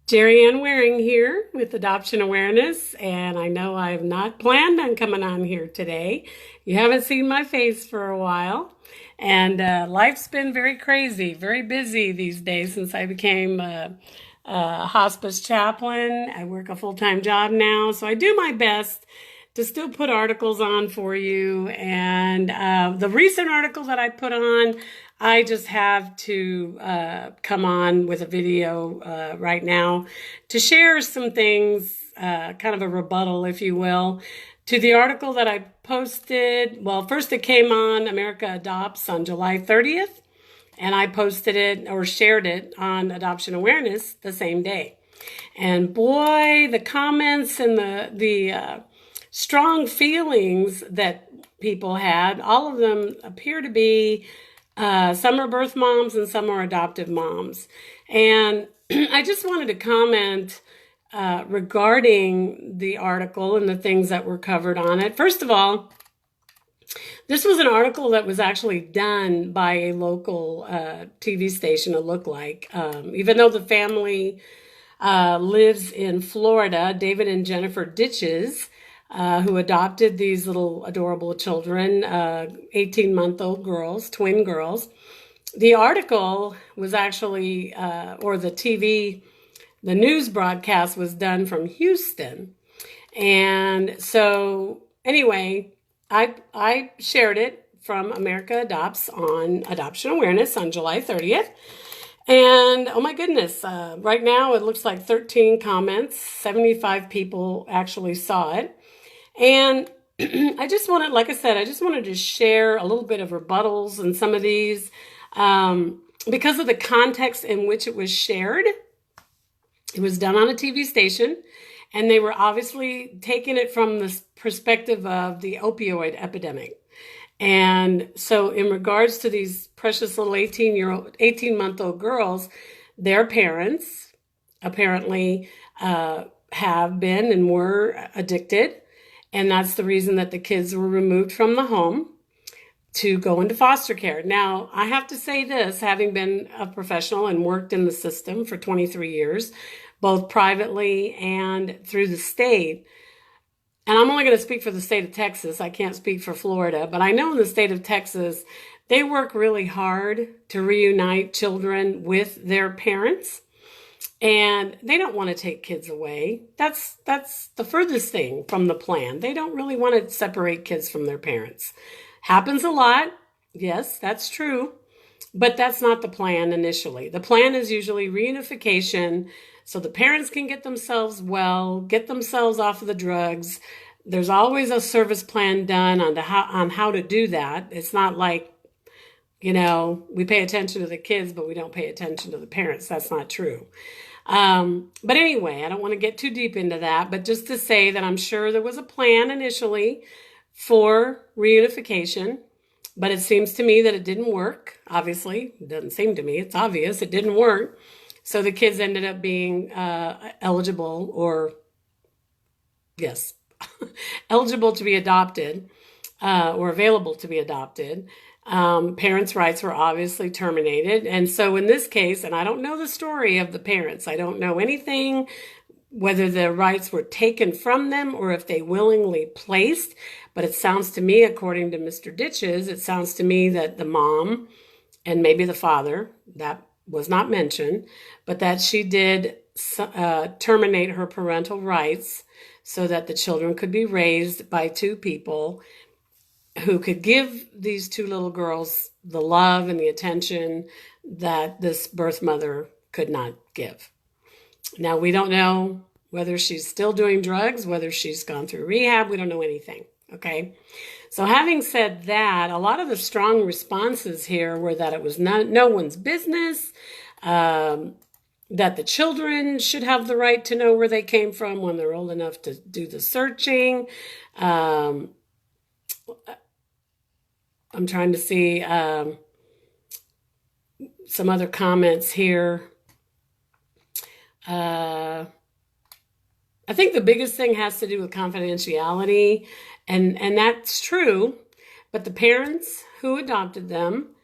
Jerry Ann Waring here with Adoption Awareness, and I know I've not planned on coming on here today. You haven't seen my face for a while, and life's been very crazy, very busy these days since I became a hospice chaplain. I work a full-time job now, so I do my best to still put articles on for you. And the recent article that I put on, I just have to come on with a video right now to share some things, kind of a rebuttal, if you will, to the article that I posted. Well, first it came on America Adopts on July 30th, and I posted it or shared it on Adoption Awareness the same day. And boy, the comments and the strong feelings that people had, all of them appear to be some are birth moms and some are adoptive moms. And I just wanted to comment regarding the article and the things that were covered on it. First of all, this was an article that was actually done by a local TV station, a lookalike. Even though the family lives in Florida, David and Jennifer Ditches, who adopted these little adorable children, 18-month-old girls, twin girls. The article was actually, or the news broadcast was done from Houston. And so anyway, I shared it from America Adopts on Adoption Awareness on July 30th. And oh my goodness, right now it looks like 13 comments, 75 people actually saw it. And I just wanted, like I said, I just wanted to share a little bit of rebuttals and some of these because of the context in which it was shared. It was done on a TV station, and they were obviously taking it from the perspective of the opioid epidemic. And so in regards to these precious little 18-month-old girls, their parents apparently have been and were addicted. And that's the reason that the kids were removed from the home to go into foster care. Now, I have to say this, having been a professional and worked in the system for 23 years, both privately and through the state. And I'm only going to speak for the state of Texas. I can't speak for Florida, but I know in the state of Texas, they work really hard to reunite children with their parents. And they don't want to take kids away. That's the furthest thing from the plan. They don't really want to separate kids from their parents. Happens a lot. Yes, that's true. But that's not the plan initially. The plan is usually reunification so the parents can get themselves well, get themselves off of the drugs. There's always a service plan done on how to do that. It's not like, we pay attention to the kids, but we don't pay attention to the parents. That's not true. But anyway, I don't want to get too deep into that, but just to say that I'm sure there was a plan initially for reunification, but it seems to me that it didn't work. Obviously, it doesn't seem to me. It's obvious it didn't work. So the kids ended up being eligible eligible to be adopted or available to be adopted. Parents' rights were obviously terminated. And so in this case, and I don't know the story of the parents, I don't know anything, whether the rights were taken from them or if they willingly placed, but it sounds to me, according to Mr. Ditches, it sounds to me that the mom and maybe the father, that was not mentioned, but that she did terminate her parental rights so that the children could be raised by two people who could give these two little girls the love and the attention that this birth mother could not give. Now, we don't know whether she's still doing drugs, whether she's gone through rehab. We don't know anything, okay? So having said that, a lot of the strong responses here were that it was no one's business, that the children should have the right to know where they came from when they're old enough to do the searching. I'm trying to see some other comments here. I think the biggest thing has to do with confidentiality, and that's true. But the parents who adopted them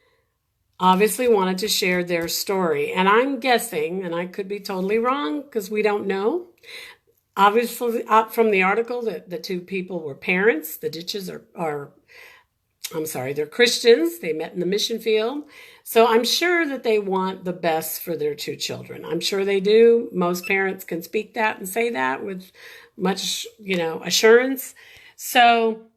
obviously wanted to share their story. And I'm guessing, and I could be totally wrong because we don't know. Obviously, from the article, that the two people were parents. The Ditches are I'm sorry, they're Christians. They met in the mission field. So I'm sure that they want the best for their two children. I'm sure they do. Most parents can speak that and say that with much, assurance. So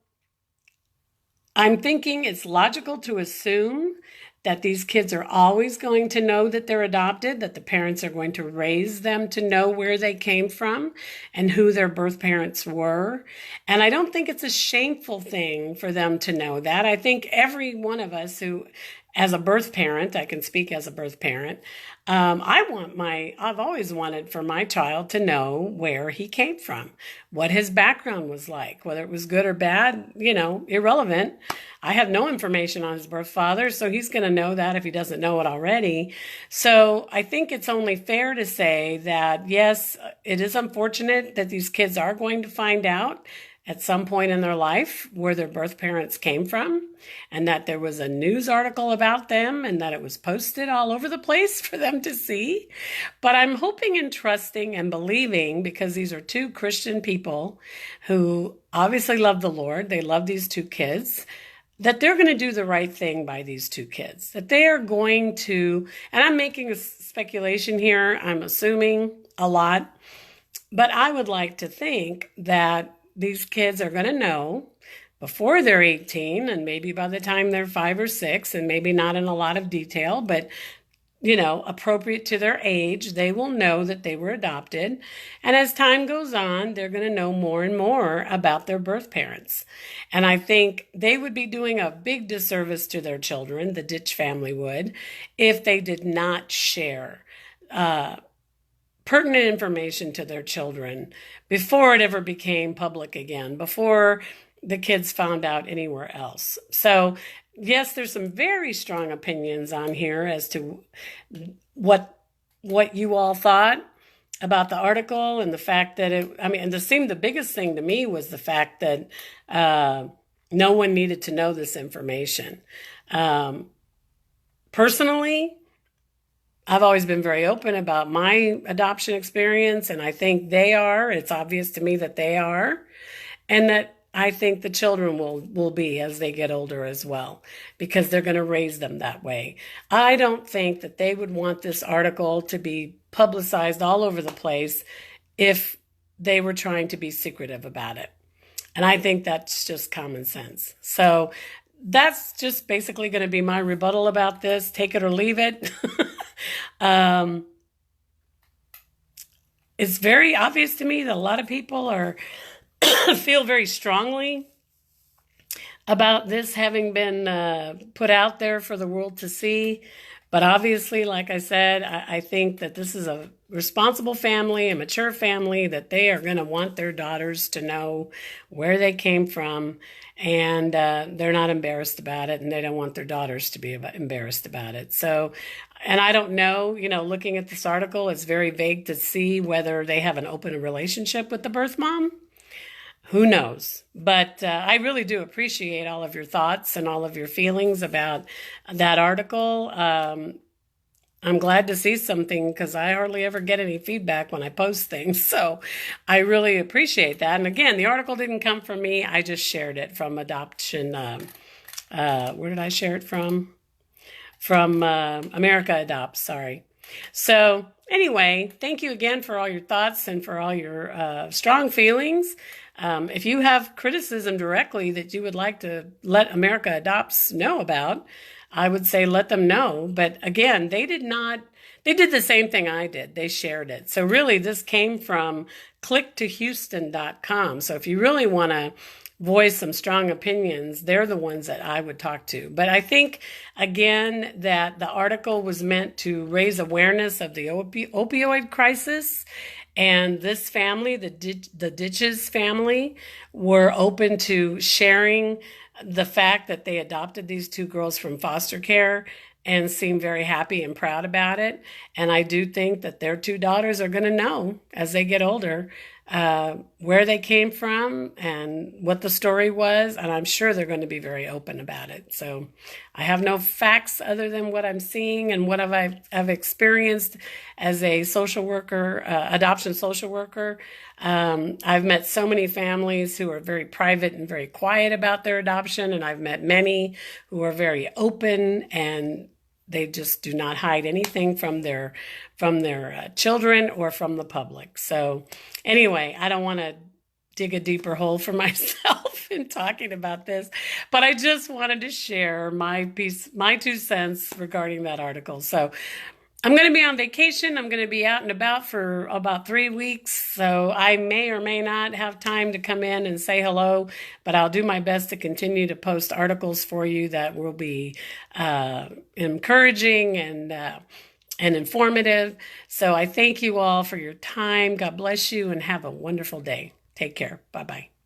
I'm thinking it's logical to assume that these kids are always going to know that they're adopted, that the parents are going to raise them to know where they came from and who their birth parents were. And I don't think it's a shameful thing for them to know that. I think every one of us who, as a birth parent, I can speak as a birth parent, I've always wanted for my child to know where he came from, what his background was like, whether it was good or bad, irrelevant. I have no information on his birth father, so he's going to know that if he doesn't know it already. So I think it's only fair to say that, yes, it is unfortunate that these kids are going to find out at some point in their life where their birth parents came from, and that there was a news article about them and that it was posted all over the place for them to see. But I'm hoping and trusting and believing, because these are two Christian people who obviously love the Lord, they love these two kids, that they're going to do the right thing by these two kids, that they are going to, and I'm making a speculation here, I'm assuming a lot, but I would like to think that these kids are going to know before they're 18, and maybe by the time they're 5 or 6, and maybe not in a lot of detail, but appropriate to their age, they will know that they were adopted. And as time goes on, they're going to know more and more about their birth parents. And I think they would be doing a big disservice to their children, the Ditch family would, if they did not share pertinent information to their children before it ever became public again, before the kids found out anywhere else. So yes, there's some very strong opinions on here as to what you all thought about the article, and the fact that the biggest thing to me was the fact that no one needed to know this information. Personally, I've always been very open about my adoption experience, and I think it's obvious to me that they are, and that I think the children will be as they get older as well, because they're going to raise them that way. I don't think that they would want this article to be publicized all over the place if they were trying to be secretive about it. And I think that's just common sense. So that's just basically going to be my rebuttal about this. Take it or leave it. It's very obvious to me that a lot of people feel very strongly about this having been put out there for the world to see. But obviously, like I said, I think that this is a responsible family, a mature family, that they are going to want their daughters to know where they came from, and they're not embarrassed about it, and they don't want their daughters to be embarrassed about it. So, and I don't know, looking at this article, it's very vague to see whether they have an open relationship with the birth mom. Who knows? But I really do appreciate all of your thoughts and all of your feelings about that article. I'm glad to see something, because I hardly ever get any feedback when I post things. So I really appreciate that. And again, the article didn't come from me. I just shared it from Adoption. Where did I share it from? From America Adopts, sorry. So anyway, thank you again for all your thoughts and for all your strong feelings. If you have criticism directly that you would like to let America Adopts know about, I would say let them know. But again, they did the same thing I did. They shared it. So really, this came from clicktohouston.com. So if you really want to voice some strong opinions, they're the ones that I would talk to. But I think, again, that the article was meant to raise awareness of the opioid crisis. And this family, the Ditches family, were open to sharing the fact that they adopted these two girls from foster care, and seem very happy and proud about it. And I do think that their two daughters are going to know as they get older where they came from and what the story was, and I'm sure they're going to be very open about it. So I have no facts other than what I'm seeing and what I've experienced as a social worker, adoption social worker. I've met so many families who are very private and very quiet about their adoption, and I've met many who are very open, and they just do not hide anything from their children or from the public. So anyway, I don't want to dig a deeper hole for myself in talking about this, but I just wanted to share my 2 cents regarding that article. So I'm going to be on vacation. I'm going to be out and about for about 3 weeks. So I may or may not have time to come in and say hello, but I'll do my best to continue to post articles for you that will be encouraging and informative. So I thank you all for your time. God bless you and have a wonderful day. Take care. Bye-bye.